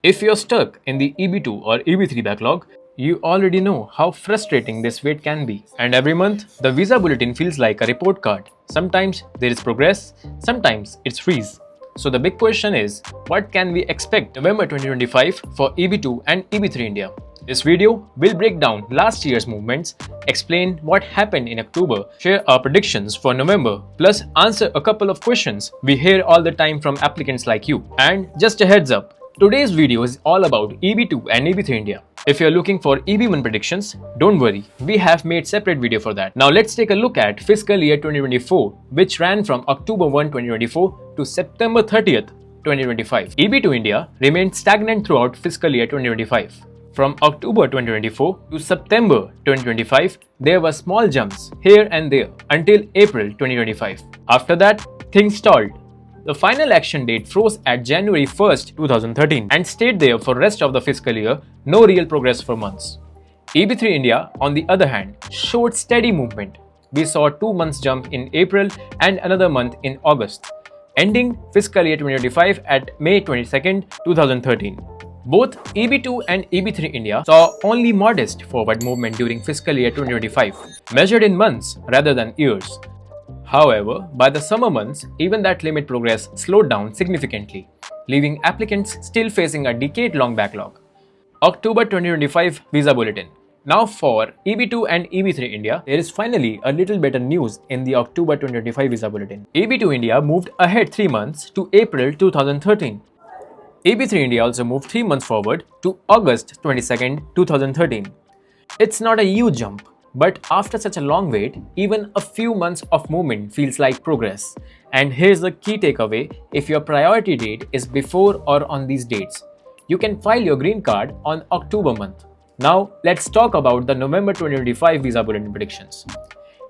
If you're stuck in the EB2 or EB3 backlog, you already know how frustrating this wait can be. And every month, the Visa Bulletin feels like a report card. Sometimes there is progress, sometimes it's freeze. So the big question is, what can we expect November 2025 for EB2 and EB3 India? This video will break down last year's movements, explain what happened in October, share our predictions for November, plus answer a couple of questions we hear all the time from applicants like you. And just a heads up, today's video is all about EB2 and EB3 India. If you're looking for EB1 predictions, don't worry, we have made separate video for that. Now let's take a look at fiscal year 2024, which ran from October 1, 2024 to September 30th, 2025. EB2 India remained stagnant throughout fiscal year 2025. From October 2024 to September 2025, there were small jumps here and there until April 2025. After that, things stalled. The final action date froze at January 1st, 2013 and stayed there for rest of the fiscal year, no real progress for months. EB3 India, on the other hand, showed steady movement. We saw 2 months jump in April and another month in August, ending fiscal year 2025 at May 22nd, 2013. Both EB2 and EB3 India saw only modest forward movement during fiscal year 2025, measured in months rather than years. However, by the summer months, even that limit progress slowed down significantly, leaving applicants still facing a decade-long backlog. October 2025 Visa Bulletin. Now for EB2 and EB3 India, there is finally a little better news in the October 2025 Visa Bulletin. EB2 India moved ahead 3 months to April 2013. EB3 India also moved 3 months forward to August 22nd, 2013. It's not a huge jump, but after such a long wait, even a few months of movement feels like progress. And here's the key takeaway: if your priority date is before or on these dates, you can file your green card on October month. Now let's talk about the November 2025 Visa Bulletin predictions.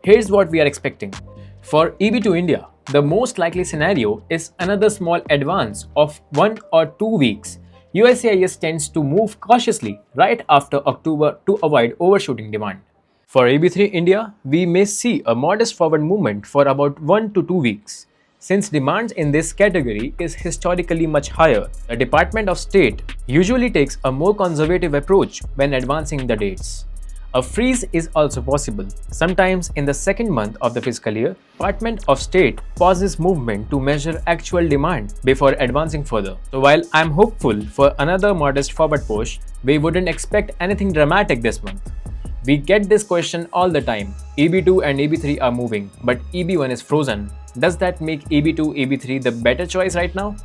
Here's what we are expecting. For EB2 India, the most likely scenario is another small advance of 1 or 2 weeks. USCIS tends to move cautiously right after October to avoid overshooting demand. For EB3 India, we may see a modest forward movement for about 1 to 2 weeks. Since demand in this category is historically much higher, the Department of State usually takes a more conservative approach when advancing the dates. A freeze is also possible. Sometimes in the second month of the fiscal year, Department of State pauses movement to measure actual demand before advancing further. So while I'm hopeful for another modest forward push, we wouldn't expect anything dramatic this month. We get this question all the time. EB2 and EB3 are moving, but EB1 is frozen. Does that make EB2, EB3 the better choice right now?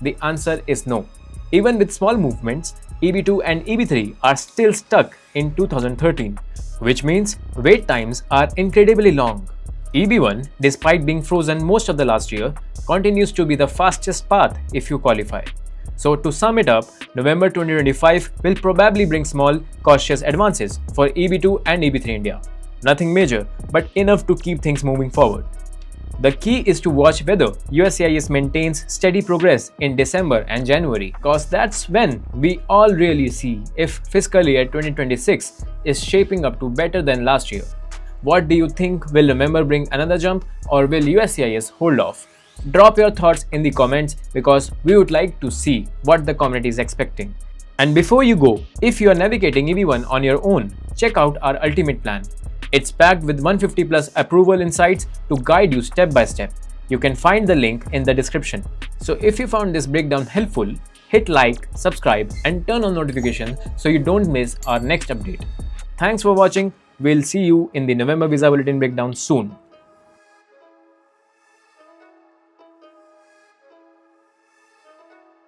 The answer is no. Even with small movements, EB2 and EB3 are still stuck in 2013, which means wait times are incredibly long. EB1, despite being frozen most of the last year, continues to be the fastest path if you qualify. So to sum it up, November 2025 will probably bring small, cautious advances for EB2 and EB3 India. Nothing major, but enough to keep things moving forward. The key is to watch whether USCIS maintains steady progress in December and January, because that's when we all really see if fiscal year 2026 is shaping up to better than last year. What do you think? Will November bring another jump, or will USCIS hold off? Drop your thoughts in the comments, because we would like to see what the community is expecting. And before you go, if you are navigating EB1 on your own, check out our ultimate plan. It's packed with 150 plus approval insights to guide you step by step. You can find the link in the description. So if you found this breakdown helpful, hit like, subscribe and turn on notifications so you don't miss our next update. Thanks for watching. We'll see you in the November Visa Bulletin breakdown soon.